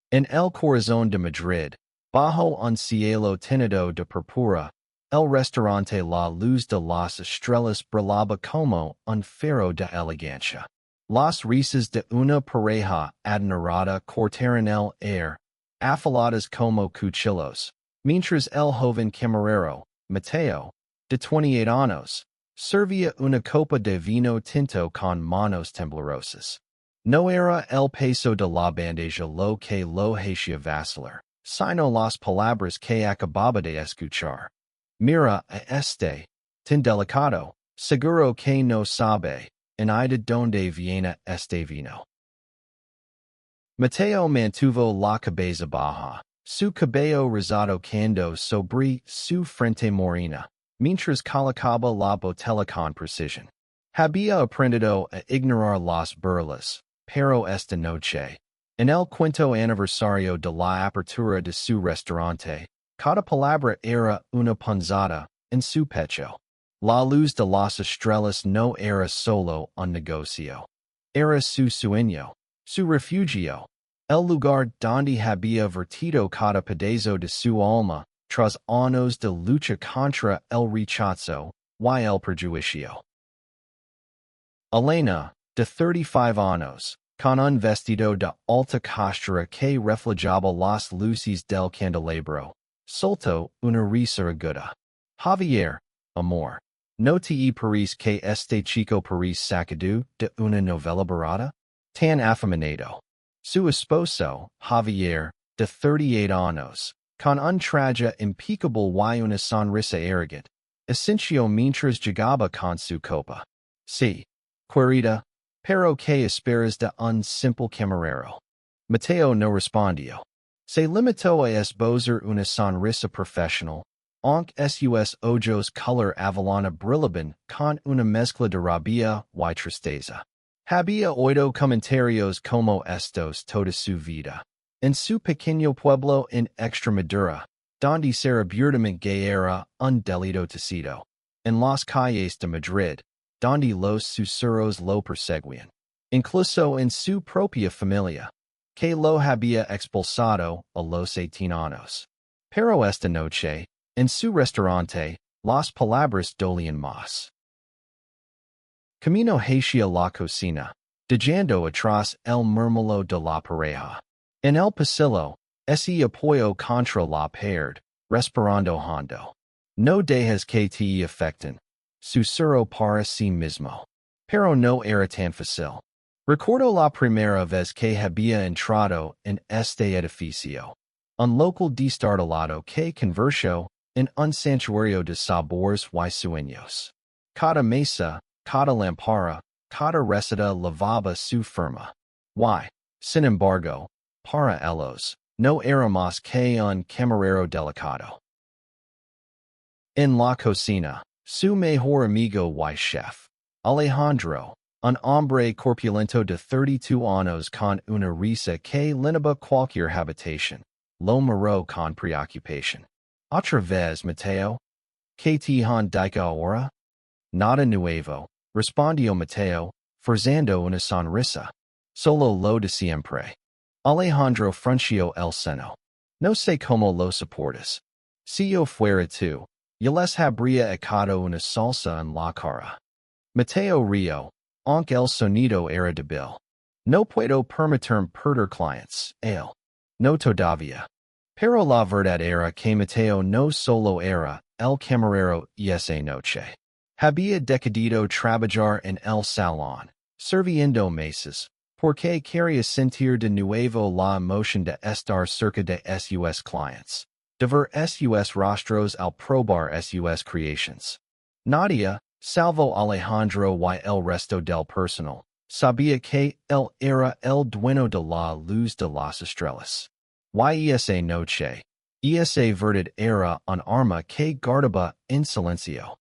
En el corazón de Madrid, bajo un cielo teñido de púrpura, el restaurante La Luz de las Estrellas brillaba como un faro de elegancia. Las risas de una pareja adinerada cortaron el aire, afiladas como cuchillos, mientras el joven camarero, Mateo, de 28 años, servía una copa de vino tinto con manos temblorosas. No era el peso de la bandeja lo que lo hacía vacilar, sino las palabras que acababa de escuchar. Mira a este, tan delicado, seguro que no sabe, en de donde viene este vino. Mateo mantuvo la cabeza baja, su cabello rizado cayendo sobre su frente morena, mientras colocaba la botella con precisión. Había aprendido a ignorar las burlas, pero esta noche, en el cuento aniversario de la apertura de su restaurante, cada palabra era una punzada en su pecho. La luz de las estrellas no era solo un negocio. Era su sueño, su refugio, el lugar donde había vertido cada pedazo de su alma tras años de lucha contra el rechazo y el prejuicio. Elena, de 35 años, con un vestido de alta costura que reflejaba las luces del candelabro, soltó una risa aguda. Javier, amor, ¿no te parece que este chico parece sacado de una novela barata? Tan afeminado. Su esposo, Javier, de 38 años, con un traje impecable y una sonrisa arrogante, asintió mientras llegaba con su copa. Sí, querida, pero ¿qué esperas de un simple camarero? Mateo no respondió. Se limitó a esbozar una sonrisa profesional, aunque sus ojos color avelana brillaban con una mezcla de rabia y tristeza. Había oído comentarios como estos toda su vida. En su pequeño pueblo en Extremadura, donde ser abiertamente gay era un delito tacito. En las calles de Madrid, donde los susurros lo perseguían. Incluso en su propia familia, que lo había expulsado a los 18 años. Pero esta noche, en su restaurante, las palabras dolían más. Camino hacia la cocina, dejando atrás el murmullo de la pareja. En el pasillo, ese apoyo contra la pared, respirando hondo. No dejes que te afecten. Susurro para sí mismo. Pero no era tan fácil. Recuerdo la primera vez que había entrado en este edificio. Un local destartalado que convirtió en un santuario de sabores y sueños. Cada mesa, cada lámpara, cada receta lavaba su firma. Y, sin embargo, para ellos, no era más que un camarero delicado. En la cocina, su mejor amigo y chef, Alejandro, un hombre corpulento de 32 años con una risa que llenaba cualquier habitación, lo miró con preocupación. ¿Otra vez, Mateo? ¿Qué te han dicho ahora? Nada nuevo, respondió Mateo, forzando una sonrisa. Solo lo de siempre. Alejandro frunció el seno. No sé cómo lo soportas. Si yo fuera tú, yo les habría echado una salsa en la cara. Mateo rió, aunque el sonido era débil. No puedo permitirme perder clientes, él. No todavía. Pero la verdad era que Mateo no solo era el camarero esa noche. Había decidido trabajar en el salón, sirviendo mesas, porque quería sentir de nuevo la emoción de estar cerca de sus clientes, de ver sus rostros al probar sus creations. Nadia, salvo Alejandro y el resto del personal, sabía que él era el dueño de la luz de las estrellas. Y esa noche, esa verdad era un arma que guardaba en silencio.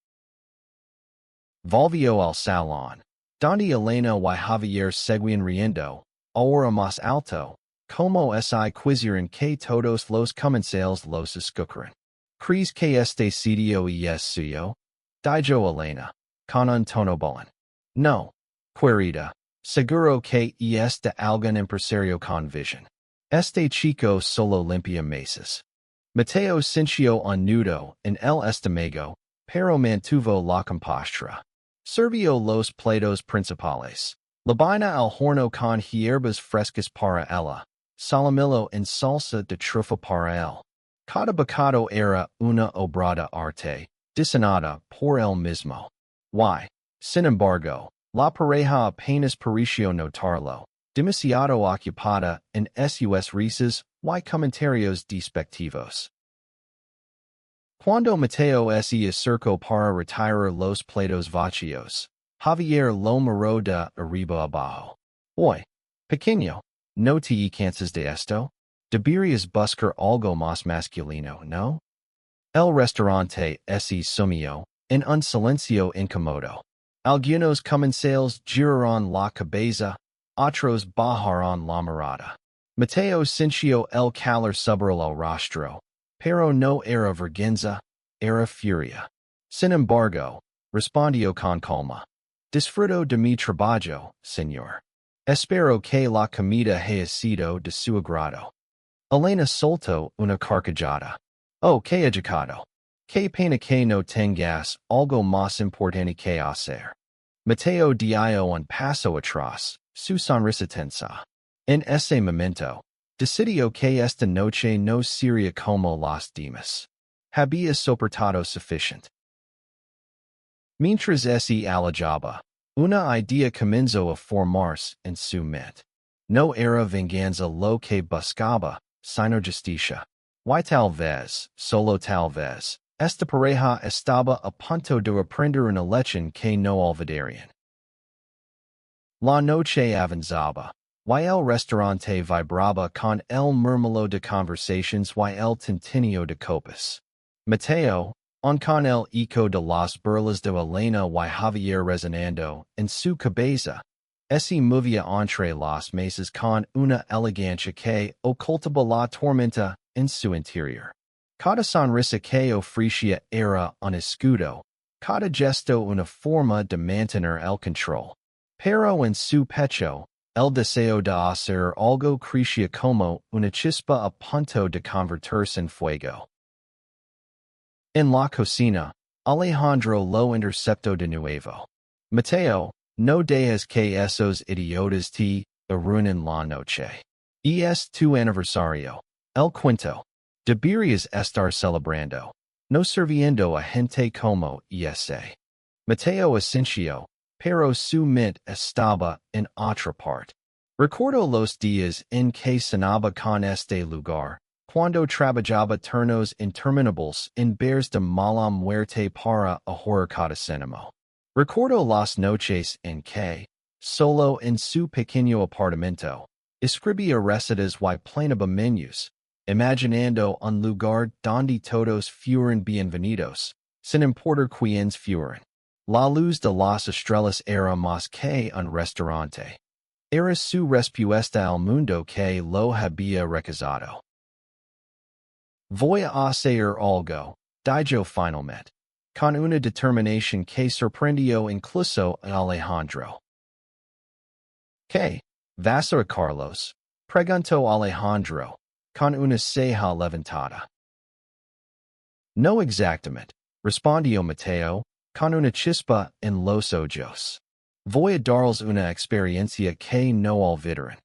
Volvió al salón, donde Elena y Javier seguían riendo, ahora más alto, como si quisieran que todos los comensales los escucharan. ¿Crees que este sitio es suyo? Dijo Elena, con un tono bolón. No, querida, seguro que es de algún empresario con visión. Este chico solo limpia mesas. Mateo sintió un nudo en el estómago, pero mantuvo la compostura. Sirvió los platos principales. La vaina al horno con hierbas frescas para ella. Solomillo en salsa de trufa para él. Cada bocado era una obra de arte, diseñada por él mismo. Sin embargo, la pareja apenas pareció notarlo. Demasiado ocupada en sus risas y comentarios despectivos. Cuando Mateo se acercó para retirar los platos vacíos, Javier lo miró de arriba abajo. Oye, pequeño, ¿no te cansas de esto? Deberías buscar algo más masculino, ¿no? El restaurante se sumió en un silencio incómodo. Algunos comensales giraron la cabeza, otros bajaron la mirada. Mateo sintió el calor sobre el rostro, pero no era vergüenza, era furia. Sin embargo, respondió con calma. Disfruto de mi trabajo, señor. Espero que la comida haya sido de su agrado. Elena soltó una carcajada. Oh, que educado. Que pena que no tengas algo más importante que hacer. Mateo dio un paso atrás, su sonrisa tensa. En ese momento, decidió que esta noche no sería como las demás. Había soportado suficiente. Mientras se alejaba, una idea comenzó a formarse en su mente. No era venganza lo que buscaba, sino justicia. Y tal vez, solo tal vez, esta pareja estaba a punto de aprender una lección que no olvidarían. La noche avanzaba, y el restaurante vibraba con el murmullo de conversations y el tintinio de copas. Mateo, con el eco de las burlas de Elena y Javier resonando en su cabeza, se movía entre las mesas con una elegancia que ocultaba la tormenta en su interior. Cada sonrisa que ofrecía era un escudo, cada gesto una forma de mantener el control. Pero en su pecho, el deseo de hacer algo crecía como una chispa a punto de convertirse en fuego. En la cocina, Alejandro lo interceptó de nuevo. Mateo, no dejes que esos idiotas te arruinen la noche. Es tu aniversario. El cuento. Deberías estar celebrando, no sirviendo a gente como ese. Mateo asintió, pero su mente estaba en otra parte. Recordó los días en que cenaba con este lugar, cuando trabajaba turnos interminables en bares de mala muerte para ahorrar cada céntimo. Recordó las noches en que, solo en su pequeño apartamento, escribía recetas y planeaba menús, imaginando un lugar donde todos fueran bienvenidos, sin importar quiénes fueran. La luz de las estrellas era más que un restaurante. Era su respuesta al mundo que lo había rechazado. Voy a hacer algo, dijo finalmente, con una determinación que sorprendió incluso a Alejandro. ¿Qué? ¿Vas a Carlos? Preguntó Alejandro, con una ceja levantada. No exactamente, respondió Mateo, con una chispa en los ojos. Voy a darles una experiencia que no olvidarán.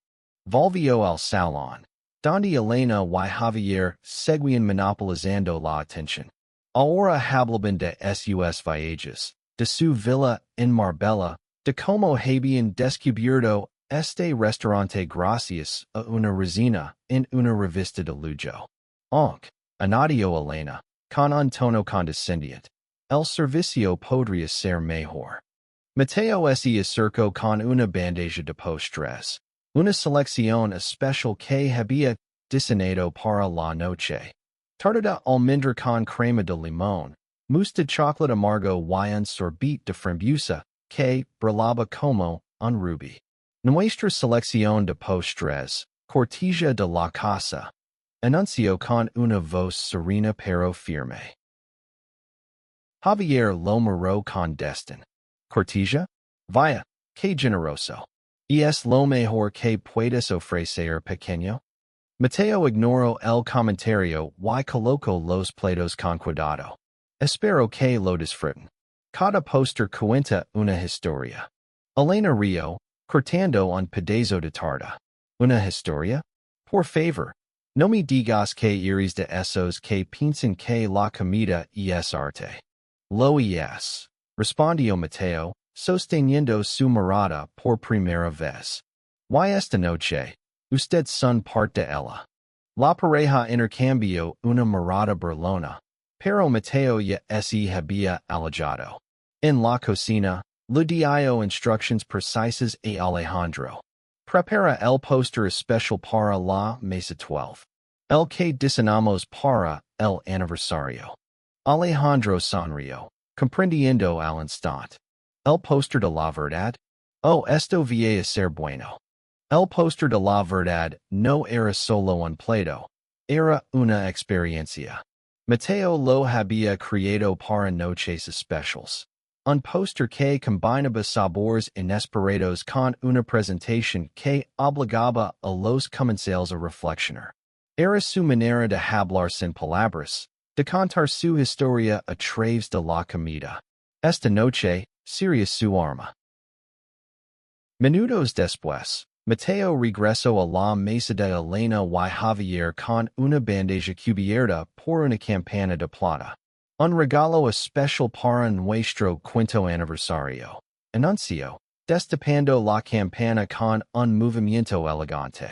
Volvió al salón, donde Elena y Javier seguían monopolizando la atención. Ahora hablaban de sus viajes, de su villa en Marbella, de cómo habían descubierto este restaurante gracias a una resina en una revista de lujo. Añadió Elena, con un tono condescendiente. El servicio podría ser mejor. Mateo se acercó con una bandeja de postres, una selección especial que había diseñado para la noche. Tarta de almendra con crema de limón, mousse de chocolate amargo y un sorbet de frambuesa, que brillaba como un rubí. Nuestra selección de postres, cortesía de la casa, anunció con una voz serena pero firme. Javier lo miró con desdén. Cortesía? Vaya, qué generoso. Es lo mejor que puedes ofrecer, pequeño. Mateo ignoro el comentario y coloco los platos con cuidado. Espero que lo disfruten. Cada póster cuenta una historia. Elena Rio, cortando un pedazo de tarta. Una historia? Por favor, no me digas que iris de esos que piensan que la comida es arte. Lo es. Respondió Mateo, sosteniendo su mirada por primera vez. Y esta noche, usted son parte de ella. La pareja intercambió una mirada burlona, pero Mateo ya se había alejado. En la cocina, le dio instructions precisas a Alejandro. Prepara el póster especial para la mesa 12. El que diseñamos para el aniversario. Alejandro sonrió, comprendiendo al instante. El póster de la verdad? Oh, esto va a ser bueno. El póster de la verdad no era solo un plato, era una experiencia. Mateo lo había creado para noches especiales. Un póster que combinaba sabores inesperados con una presentación que obligaba a los comensales a reflexionar. Era su manera de hablar sin palabras, de contar su historia a través de la comida. Esta noche, sería su arma. Minutos después, Mateo regresó a la mesa de Elena y Javier con una bandeja cubierta por una campana de plata. Un regalo especial para nuestro quinto aniversario. Anunció, destapando la campana con un movimiento elegante.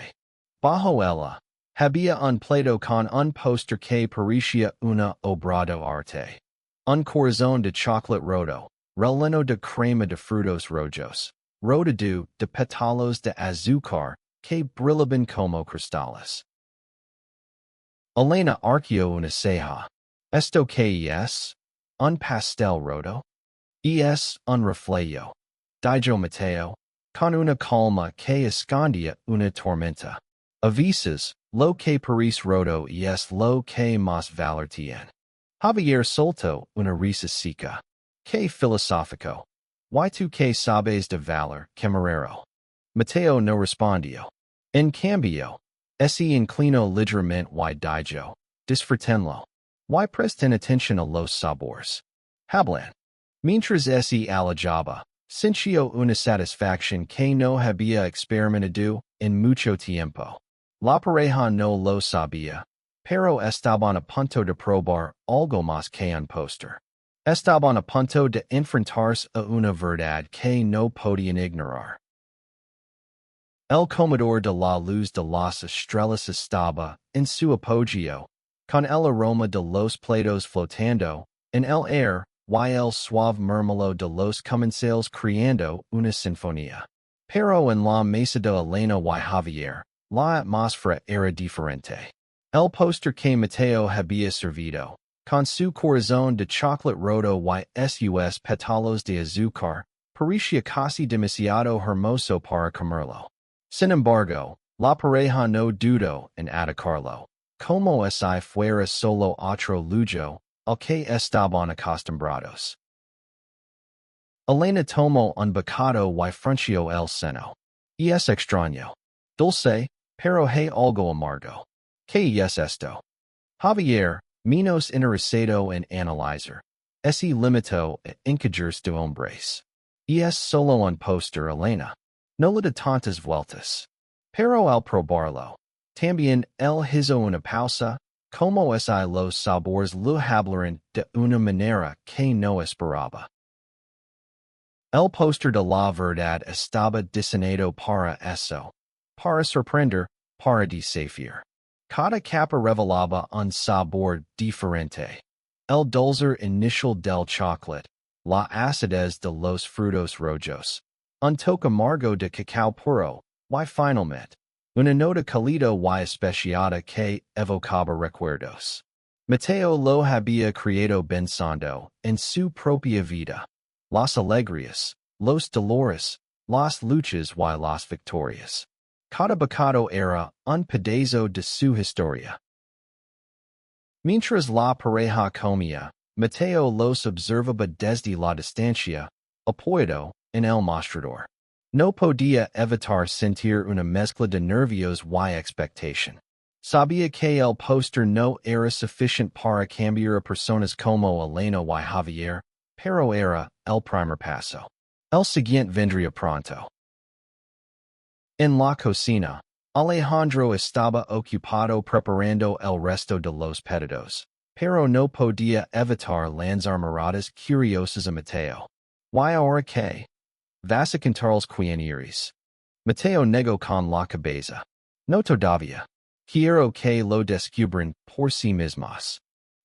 Bajo ella, había un plato con un póster que parecía una obra de arte. Un corazón de chocolate roto, relleno de crema de frutos rojos, rodeado de pétalos de azúcar que brillaban como cristales. Elena arqueó una ceja. ¿Esto qué es? ¿Un pastel roto? Es un reflejo. Dijo Mateo, con una calma que escondía una tormenta. A veces, lo que parece roto es lo que más valor tiene. Javier soltó una risa seca. Que filosófico. ¿Y tú qué sabes de valor, camarero? Mateo no respondió. En cambio, se inclinó ligeramente y dijo, disfrutenlo. Y presten atención a los sabores. Hablan. Mientras se alejaba, sintió una satisfacción que no había experimentado en mucho tiempo. La pareja no lo sabía, pero estaban a punto de probar algo más que un póster. Estaban a punto de enfrentarse a una verdad que no podían ignorar. El comedor de la luz de las estrellas estaba, en su apogeo, con el aroma de los platos flotando en el aire y el suave murmullo de los comensales creando una sinfonía. Pero en la mesa de Elena y Javier, la atmósfera era diferente. El póster que Mateo había servido, con su corazón de chocolate roto y sus pétalos de azúcar, parecía casi demasiado hermoso para comerlo. Sin embargo, la pareja no dudó en atacarlo. Como si fuera solo otro lujo, al que estaban acostumbrados. Elena tomó un bocado y frunció el seno. Es extraño. Dulce, pero hay algo amargo. ¿Qué es esto? Javier, menos interesado en analizar. Se limitó a encajarse de hombres. Es solo un póster, Elena. No le da tantas vueltas. Pero al probarlo, también él hizo una pausa, como si los sabores lo hablaran de una manera que no esperaba. El póster de la verdad estaba diseñado para eso, para sorprender, para desafiar. Cada capa revelaba un sabor diferente. El dulzor inicial del chocolate, la acidez de los frutos rojos, un toque amargo de cacao puro, y finalmente, una nota cálida y especiada que evocaba recuerdos. Mateo lo había creado pensando en su propia vida. Las alegrías, los dolores, las luchas y las victorias. Cada bocado era un pedazo de su historia. Mientras la pareja comía, Mateo los observaba desde la distancia, apoyado en el mostrador. No podía evitar sentir una mezcla de nervios y expectación. Sabía que el poster no era suficiente para cambiar a personas como Elena y Javier, pero era el primer paso. El siguiente vendría pronto. En la cocina, Alejandro estaba ocupado preparando el resto de los pedidos, pero no podía evitar lanzar miradas curiosas a Mateo. ¿Y ahora qué? ¿Vas a contar los quiénes? Mateo negó con la cabeza. No todavía. Quiero que lo descubran por sí mismos.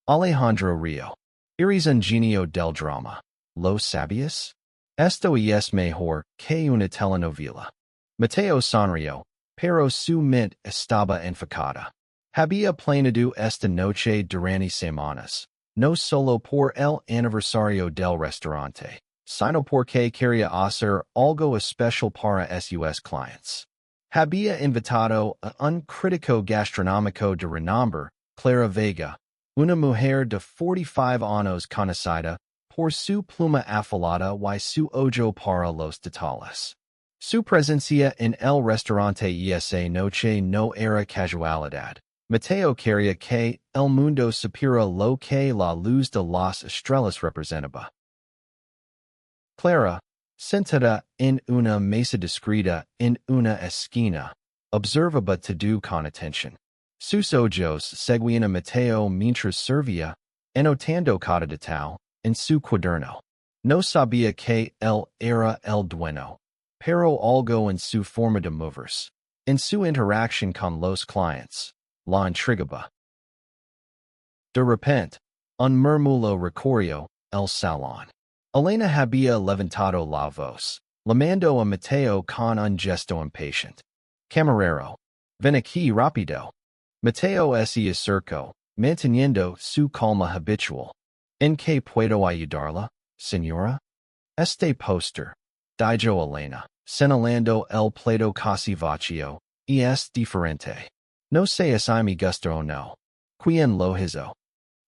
Alejandro rió. Eres un genio del drama. ¿Lo sabías? Esto es mejor que una telenovela. Mateo sonrió, pero su mente estaba enfocada. Había planeado esta noche durante semanas, no solo por el aniversario del restaurante, sino porque quería hacer algo especial para sus clientes. Había invitado a un crítico gastronómico de renombre, Clara Vega, una mujer de 45 años conocida por su pluma afilada y su ojo para los detalles. Su presencia en el restaurante esa noche no era casualidad. Mateo quería que el mundo supiera lo que la luz de las estrellas representaba. Clara, sentada en una mesa discreta en una esquina, observaba todo con atención. Sus ojos seguían a Mateo mientras servía, anotando cada detalle en su cuaderno. No sabía que él era el dueño, pero algo en su forma de moverse, en su interacción con los clientes, la intrigaba. De repente, un murmullo recorrió el salón. Elena había levantado la voz, llamando a Mateo con un gesto impatient. Camarero, ven aquí rápido. Mateo se acercó, manteniendo su calma habitual. ¿En qué puedo ayudarla, señora? Este póster, dijo Elena, señalando el plato casi vacío, y es diferente. No sé si me gusta o no. ¿Quién lo hizo?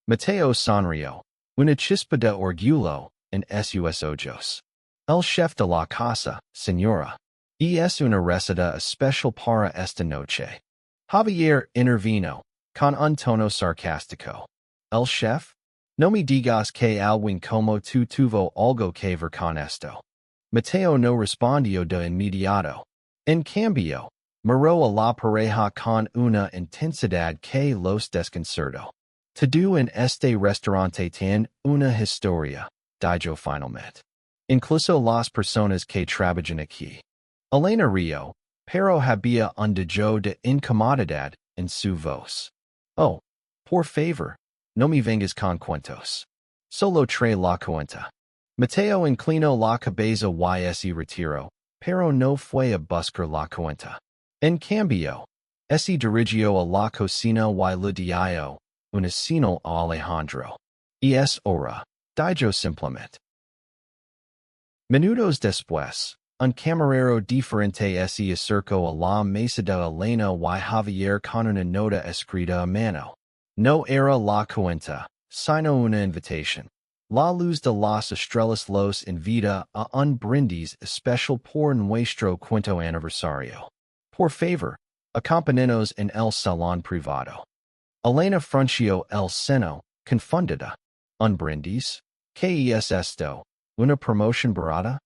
Mateo sonrió, una chispa de orgullo en sus ojos. El chef de la casa, señora. Y es una receta especial para esta noche. Javier intervino, con un tono sarcástico. ¿El chef? No me digas que alguien como tú tuvo algo que ver con esto. Mateo no respondió de inmediato. En cambio, miró a la pareja con una intensidad que los desconcertó. Todo en este restaurante tiene una historia, dijo finalmente. Incluso las personas que trabajan aquí. Elena rió, pero había un dejo de incomodidad en su voz. Oh, por favor, no me vengas con cuentos. Solo trae la cuenta. Mateo inclinó la cabeza y se retiró, pero no fue a buscar la cuenta. En cambio, se dirigió a la cocina y le dio una señal a Alejandro. Y es hora, dijo simplemente. Minutos después, un camarero diferente se acercó a la mesa de Elena y Javier con una nota escrita a mano. No era la cuenta, sino una invitación. La luz de las estrellas los invita a un brindis especial por nuestro quinto aniversario. Por favor, acompáñenos en el salón privado. Elena frunció el seno, confundida. ¿Un brindis? ¿Qué es esto? ¿Una promoción barata?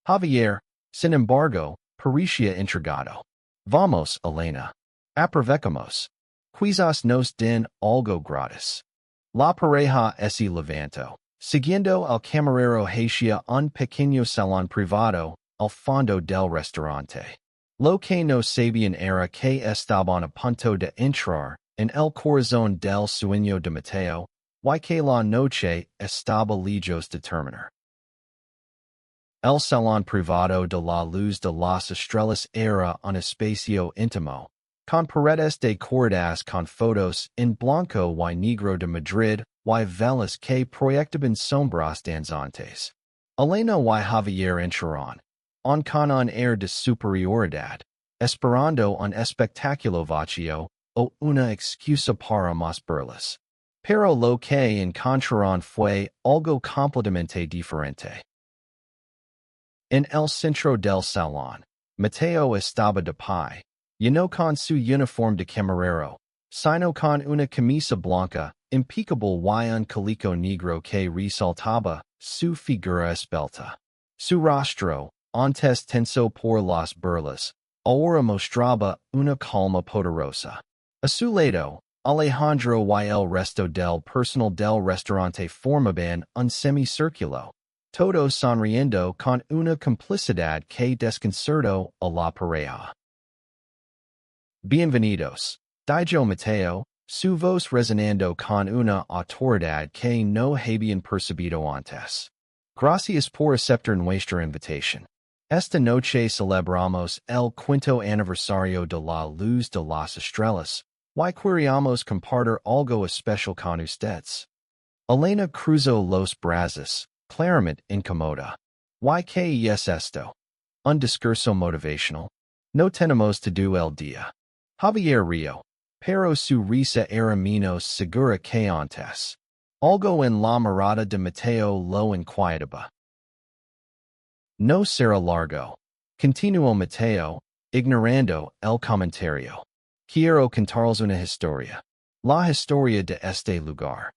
Javier, sin embargo, parecía intrigado. Vamos, Elena. Aprovechamos. Quizás nos den algo gratis. La pareja se levantó, siguiendo al camarero hacia un pequeño salón privado al fondo del restaurante. Lo que no sabían era que estaban a punto de entrar en el corazón del sueño de Mateo, y que la noche estaba lejos de terminar. El salón privado de la luz de las estrellas era un espacio íntimo, con paredes decoradas con fotos en blanco y negro de Madrid y velas que proyectaban sombras danzantes. Elena y Javier entraron, con un air de superioridad, esperando un espectáculo vacío o una excusa para más burlas. Pero lo que encontraron fue algo completamente diferente. En el centro del salón, Mateo estaba de pie, lleno con su uniforme de camarero, sino con una camisa blanca, impecable y un calico negro que resaltaba su figura esbelta. Su rostro, antes tenso por las burlas, ahora mostraba una calma poderosa. A su lado, Alejandro y el resto del personal del restaurante formaban un semicírculo, todos sonriendo con una complicidad que desconcertó a la pareja. Bienvenidos, dijo Mateo, su voz resonando con una autoridad que no habían percibido antes. Gracias por aceptar nuestra invitación. Esta noche celebramos el quinto aniversario de la luz de las estrellas, y queríamos compartir algo especial con ustedes. Elena cruzó los brazos, claramente incómoda. ¿Y qué es esto? ¿Un discurso motivational? No tenemos todo el día. Javier Río, pero su risa era menos segura que antes. Algo en la mirada de Mateo lo inquietaba. No será largo. Continuó Mateo, ignorando el comentario. Quiero contarles una historia. La historia de este lugar.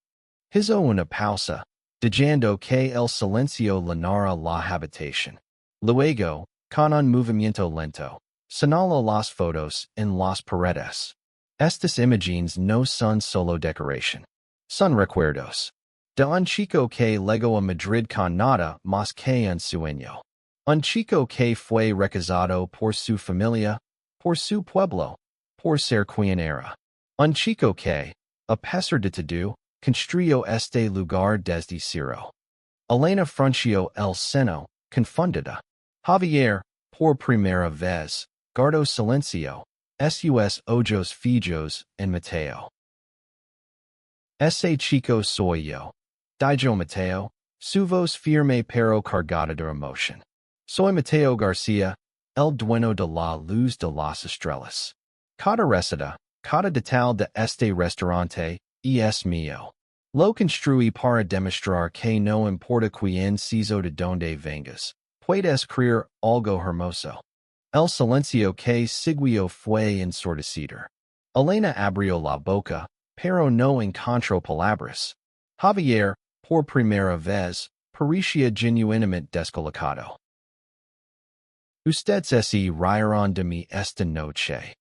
Hizo una pausa, dejando que el silencio llenara la habitación. Luego, con un movimiento lento, señaló las fotos en las paredes. Estas imágenes no son solo decoración. Son recuerdos. De un chico que llegó a Madrid con nada más que un sueño. Un chico que fue rechazado por su familia, por su pueblo, por ser quien era. Un chico que, a pesar de todo, construyó este lugar desde cero. Elena frunció el seno, confundida. Javier, por primera vez, guardó silencio, sus ojos fijos en Mateo. Ese chico soy yo, dijo Mateo, su voz firme pero cargada de emoción. Soy Mateo García, el dueño de la luz de las estrellas. Cada receta, cada detalle de este restaurante, es mío. Lo construí para demostrar que no importa quién sizo de donde vengas, puedes crear algo hermoso. El silencio que siguió fue ensordecido. Elena abrió la boca, pero no encontró palabras. Javier, por primera vez, parecía genuinamente descolocado. Ustedes se rieron de mí esta noche.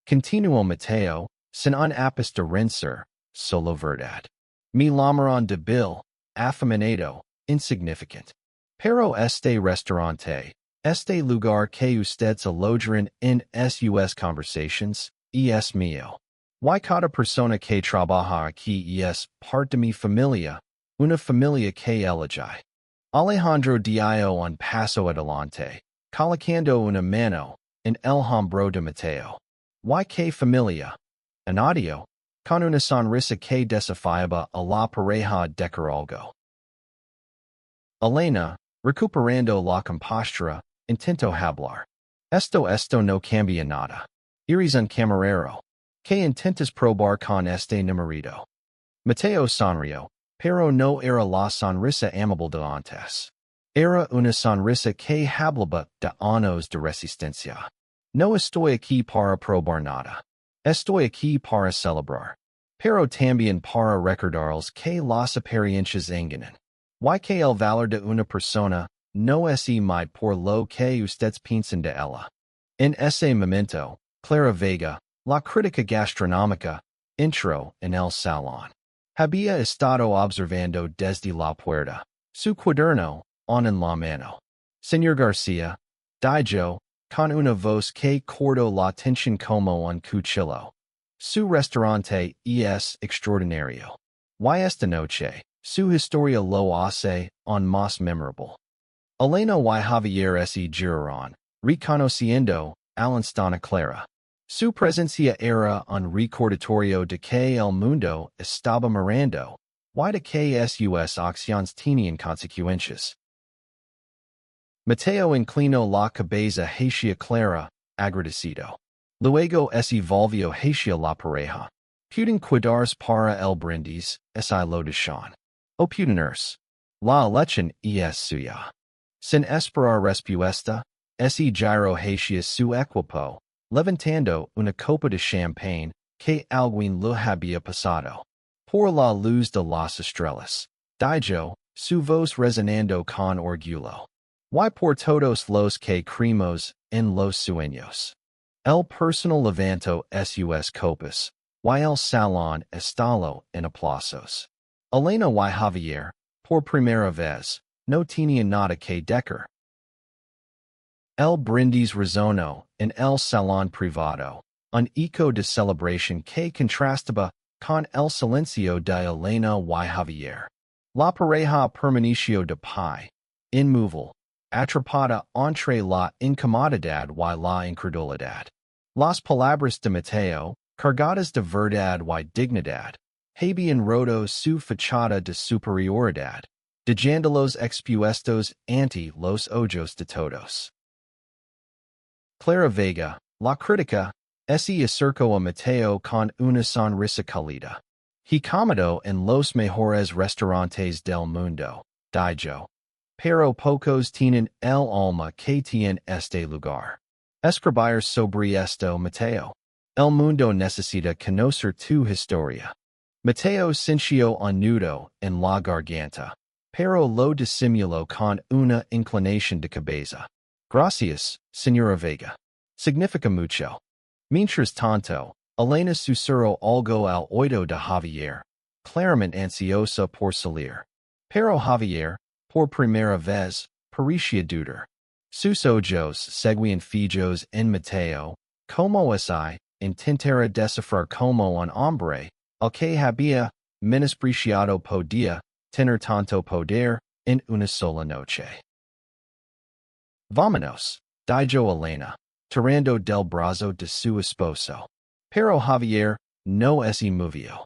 Continuó Mateo, sin un ápice de rencor, solo verdad. Me llamaron débil, afeminado, insignificant. Pero este restaurante, este lugar que ustedes alojan en sus conversations, es mío. Y cada persona que trabaja aquí es parte de mi familia, una familia que elegí. Alejandro dio un paso adelante, colocando una mano en el hombro de Mateo. ¿Y qué familia? Anadio, con una sonrisa que desafiaba a la pareja decir algo. Elena, recuperando la compostura, intentó hablar. Esto no cambia nada. Eres un camarero. ¿Qué intentas probar con este numerito? Mateo sonrió, pero no era la sonrisa amable de antes. Era una sonrisa que hablaba de años de resistencia. No estoy aquí para probar nada. Estoy aquí para celebrar. Pero también para recordarles que las apariencias engañan. Y que el valor de una persona no es mide por lo que ustedes piensan de ella. En ese momento, Clara Vega, la crítica gastronómica, entró en el salón. Había estado observando desde la puerta, su cuaderno, en la mano. Señor García, dijo, con una voz que cortó la tensión como un cuchillo. Su restaurante es extraordinario. Y esta noche, su historia lo hace aún más memorable. Elena y Javier se giraron, reconociendo al instante Clara. Su presencia era un recordatorio de que el mundo estaba mirando, y de que sus acciones tenían consecuencias. Mateo inclinó la cabeza hacia Clara, agradecido. Luego se volvió hacia la pareja. Pueden cuidarse para el brindis, si lo desean. O pueden la elección es suya. Sin esperar respuesta, se giró hacia su equipo, levantando una copa de champagne, que alguien lo había pasado. Por la luz de las estrellas. Dijo, su voz resonando con orgullo. Y por todos los que creemos en los sueños. El personal levanto sus copas. Y el salón estalló en aplausos. Elena y Javier, por primera vez, no tenían nada que decir. El brindis resonó en el salón privado, un eco de celebración que contrastaba con el silencio de Elena y Javier. La pareja permaneció de pie, inmóvil, atrapada entre la incomodidad y la incredulidad. Las palabras de Mateo, cargadas de verdad y dignidad, habían roto su fachada de superioridad, dejándolos expuestos ante los ojos de todos. Clara Vega, la crítica, se acercó a Mateo con una sonrisa cálida. He comido en los mejores restaurantes del mundo, dijo. Pero pocos tienen el alma que tiene este lugar. Escribir sobre esto, Mateo. El mundo necesita conocer tu historia. Mateo sintió un nudo en la garganta, pero lo disimuló con una inclinación de cabeza. Gracias, señora Vega. Significa mucho. Mientras tanto, Elena susurró algo al oído de Javier, claramente ansiosa por salir. Pero Javier, por primera vez, parecía dudar. Sus ojos seguían fijos en Mateo, como si intentara descifrar como un hombre, al que había menospreciado podía tener tanto poder en una sola noche. Vámonos, dijo Elena, tirando del brazo de su esposo. Pero Javier no se movió.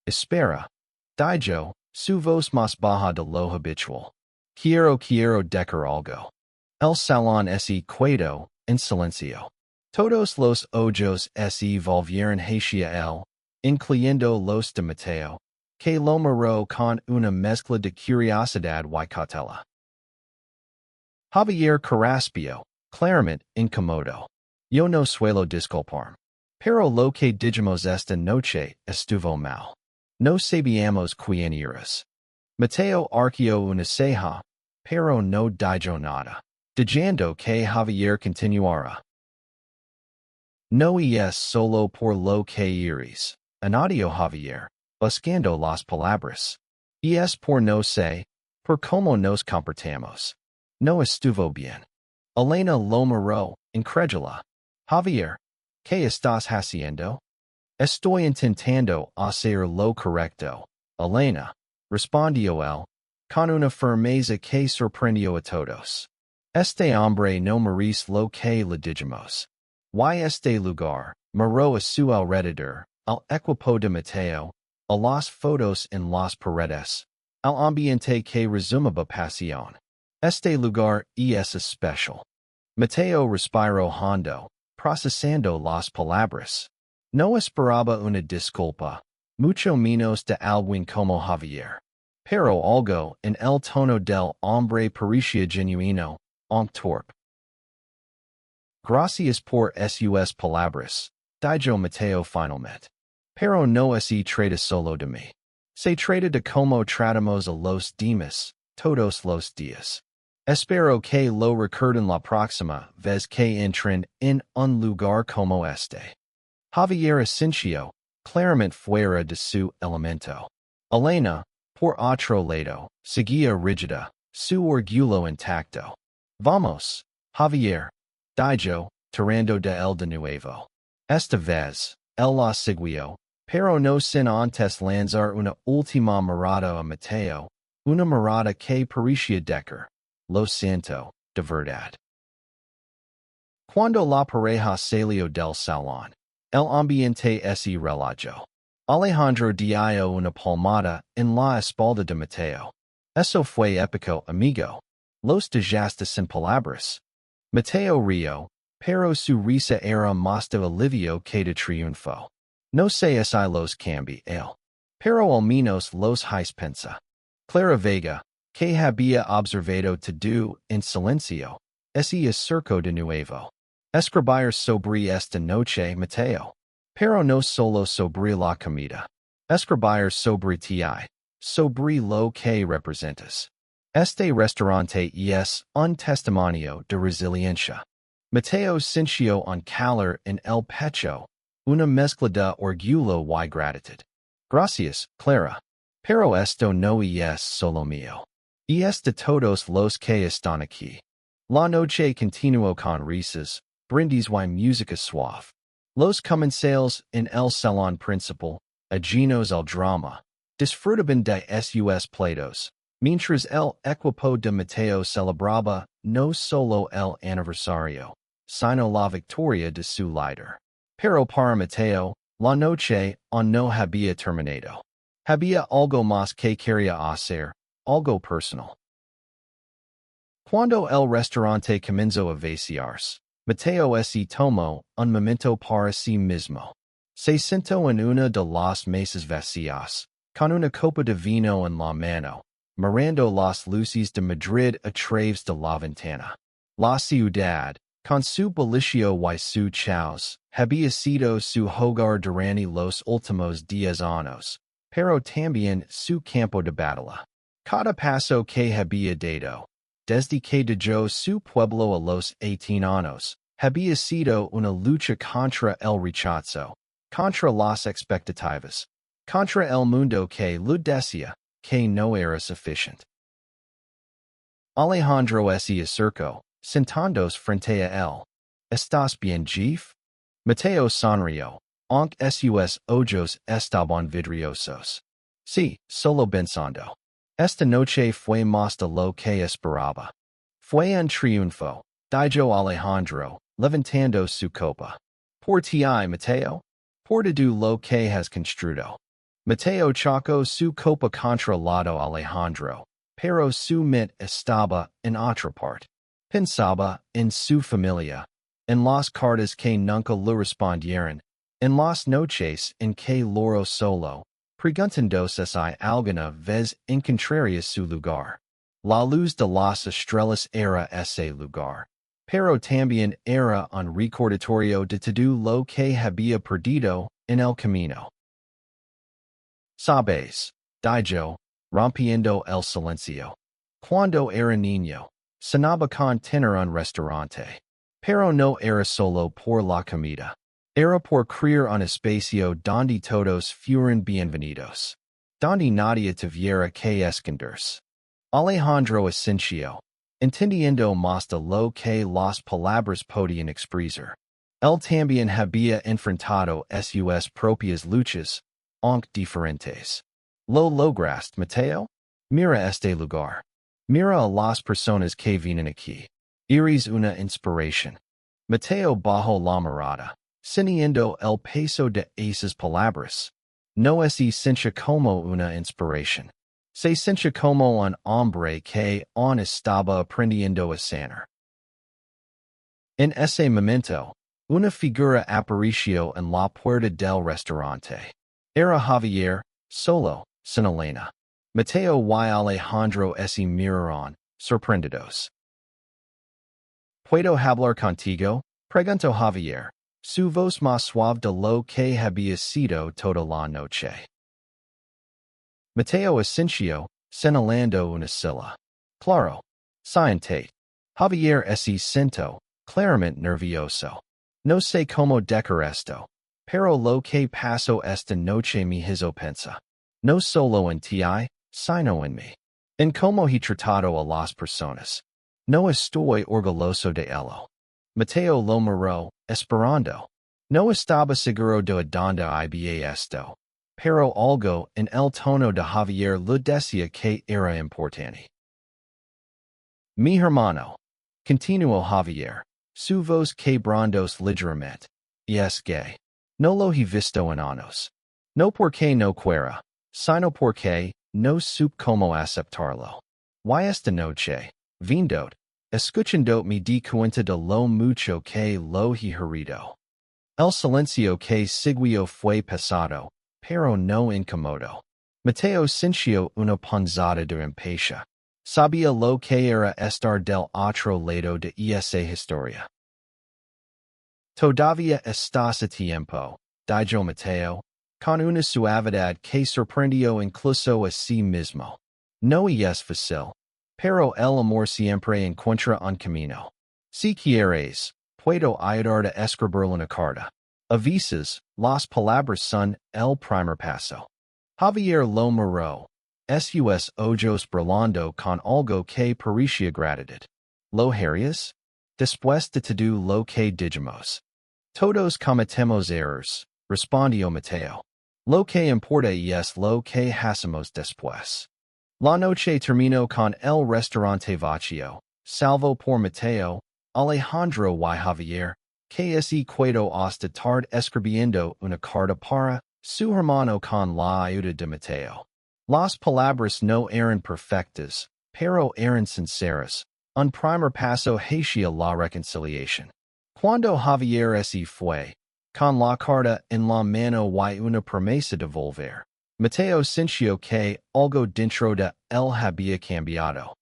Espera, dijo, su voz más baja de lo habitual. Quiero decir algo. El salón se quedó en silencio. Todos los ojos se volvieron hacia él, incluyendo los de Mateo, que lo miró con una mezcla de curiosidad y cautela. Javier carraspio, claramente incómodo. Yo no suelo disculparme. Pero lo que dijimos esta noche estuvo mal. No sabíamos quién eras. Mateo arqueó una ceja, pero no dijo nada, dejando que Javier continuara. No es solo por lo que eres, añadió Javier, buscando las palabras. Es por no sé, por cómo nos comportamos. No estuvo bien. Elena lo miró, incrédula. Javier, ¿qué estás haciendo? Estoy intentando hacer lo correcto, Elena, respondió él, con una firmeza que sorprendió a todos. Este hombre no merece lo que le dijimos. Y este lugar, miró a su alrededor, al equipo de Mateo, a las fotos en las paredes, al ambiente que resumaba pasión. Este lugar es especial. Mateo respiró hondo, procesando las palabras. No esperaba una disculpa, mucho menos de alguien como Javier. Pero algo en el tono del hombre parecía genuino, aunque torpe. Gracias por sus palabras, dijo Mateo finalmente. Pero no se trata solo de mí. Se trata de cómo tratamos a los demás, todos los días. Espero que lo recuerden la próxima vez que entren en un lugar como este. Javier asintió, claramente fuera de su elemento. Elena, por otro lado, seguía rígida, su orgullo intacto. Vamos, Javier, dijo, tirando de él de nuevo. Esta vez, él la siguió, pero no sin antes lanzar una última mirada a Mateo, una mirada que parecía decir, lo siento, de verdad. Cuando la pareja salió del salón, el ambiente se relajó. Alejandro dio una palmada en la espalda de Mateo. Eso fue épico, amigo. Los dejaste sin palabras. Mateo rió, pero su risa era más de alivio que de triunfo. No sé si los cambié él, pero al menos los hice pensa. Clara Vega, que había observado todo en silencio, se acercó de nuevo. Escribir sobre esta noche, Mateo. pero no solo sobre la comida. Escribir sobre ti, sobre lo que representas. Este restaurante es un testimonio de resiliencia. Mateo sintió un calor en el pecho, una mezcla de orgullo y gratitud. Gracias, Clara. Pero esto no es solo mío. Es de todos los que están aquí. La noche continuó con risas, brindis y música suave. Los comensales en el salón principal, ajenos al drama, disfrutaban de sus platos, mientras el equipo de Mateo celebraba no solo el aniversario, sino la victoria de su líder. Pero para Mateo, la noche aún no había terminado. Había algo más que quería hacer, algo personal. Cuando el restaurante comenzó a vaciarse, Mateo se tomó un momento para sí mismo. Se sentó en una de las mesas vacías, con una copa de vino en la mano, mirando las luces de Madrid a través de la ventana. La ciudad, con su bullicio y su caos, había sido su hogar durante los últimos 10 años, pero también su campo de batalla. Cada paso que había dado, desde que dejó su pueblo a los 18 años, había sido una lucha contra el rechazo, contra las expectativas, contra el mundo que lo decía que no era suficiente. Alejandro se acercó, sentándose frente a él. ¿Estás bien, Jeff? Mateo sonrió, aunque sus ojos estaban vidriosos. Sí, solo pensando. Esta noche fue más de lo que esperaba. Fue un triunfo, dijo Alejandro, levantando su copa. Por ti, Mateo. Por todo lo que has construido. Mateo chocó su copa contra lado Alejandro, pero su mente estaba en otra parte. Pensaba en su familia, en las cartas que nunca le respondieron, en las noches en que loro solo, preguntándose si alguna vez encontraría su lugar. La luz de las estrellas era ese lugar, pero también era un recordatorio de todo lo que había perdido en el camino. Sabes, dijo, rompiendo el silencio. Cuando era niño, soñaba con tener un restaurante. Pero no era solo por la comida. Era por crear un espacio donde todos fueran bienvenidos. Donde nadie tuviera que esconderse. Alejandro asintió, entendiendo más de lo que las palabras podían expresar. Él también había enfrentado sus propias luchas, aunque diferentes. ¿Lo lograste, Mateo? Mira este lugar. Mira a las personas que vienen aquí. Eres una inspiración. Mateo bajó la mirada, sintiendo el peso de esas palabras. No se siente como una inspiración. Se siente como un hombre que aún estaba aprendiendo a sanar. En ese momento, una figura apareció en la puerta del restaurante. Era Javier, solo, sin Elena. Mateo y Alejandro se miraron, sorprendidos. ¿Puedo hablar contigo? Preguntó Javier, su voz más suave de lo que había sido toda la noche. Mateo asintió, señalando una silla. Claro. Siéntate. Javier se sentó, claramente nervioso. No sé cómo decir esto, pero lo que pasó esta noche me hizo pensar. No solo en ti, sino en mí. En cómo he tratado a las personas. No estoy orgulloso de ello. Mateo lo miró, esperando. No estaba seguro de dónde iba esto, pero algo en el tono de Javier le decía que era importante. Mi hermano, continuó Javier, su voz quebrándose ligeramente, y es gay. No lo he visto en años. No porque no quiera, sino porque no supe cómo aceptarlo. Y esta noche, viendo, escuchando me di cuenta de lo mucho que lo he herido. El silencio que siguió fue pesado, pero no incómodo. Mateo sintió una punzada de impaciencia. Sabía lo que era estar del otro lado de esa historia. Todavía estás a tiempo, Dijo Mateo, con una suavidad que sorprendió incluso a sí mismo. No es fácil, pero el amor siempre encuentra un camino. Si quieres, puedo ayudarte a escribir una carta. A veces, las palabras son el primer paso. Javier lo miró. Sus ojos brillando con algo que parecía gratitud. ¿Lo harías? Después de todo lo que dijimos. Todos cometemos errores, respondió Mateo. Lo que importa es lo que hacemos después. La noche terminó con el restaurante vacío, salvo por Mateo, Alejandro y Javier, que se quedó hasta tarde escribiendo una carta para su hermano con la ayuda de Mateo. Las palabras no eran perfectas, pero eran sinceras. Un primer paso hacia la reconciliación. Cuando Javier se fue, con la carta en la mano y una promesa de volver, Mateo sintió que algo dentro de él había cambiado.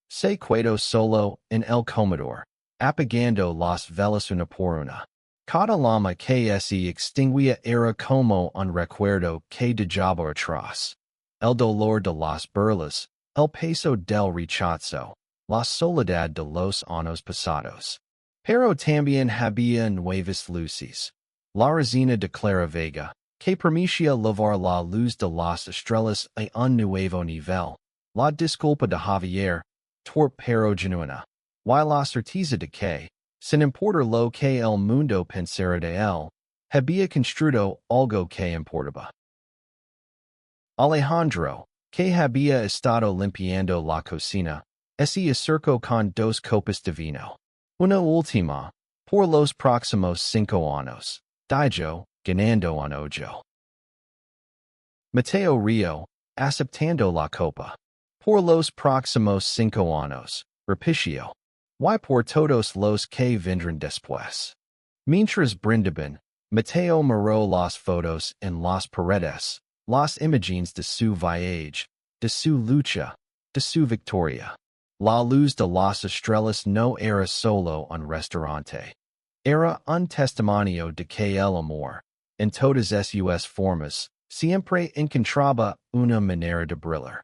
Se quedó solo en el comedor, apagando las velas una por una. Cada llama que se extinguía era como un recuerdo que dejaba atrás. El dolor de las burlas, el peso del rechazo, la soledad de los años pasados. Pero también había nuevas luces. La resina de Clara Vega, que permitía levar la luz de las estrellas a un nuevo nivel. La disculpa de Javier, torpe pero genuina. Y la certeza de que, sin importar lo que el mundo pensara de él, había construido algo que importaba. Alejandro, que había estado limpiando la cocina, se acercó con dos copas de vino. Una última, por los próximos 5 años, dijo, ganando un ojo. Mateo rió, aceptando la copa. Por los próximos 5 años, repitió. Y por todos los que vendrán después. Mientras brindaban, Mateo miró las fotos en las paredes, las imágenes de su viaje, de su lucha, de su victoria. La luz de las estrellas no era solo un restaurante. Era un testimonio de que el amor, en todas sus formas, siempre encontraba una manera de brillar.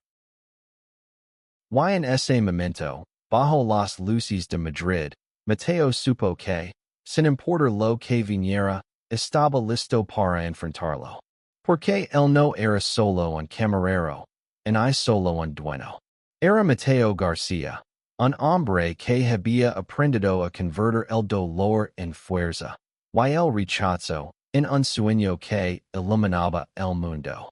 Y en ese momento, bajo las luces de Madrid, Mateo supo que, sin importar lo que viniera, estaba listo para enfrentarlo. Porque él no era solo un camarero, ni solo un dueño. Era Mateo García, un hombre que había aprendido a convertir el dolor en fuerza, y el rechazo, en un sueño que iluminaba el mundo.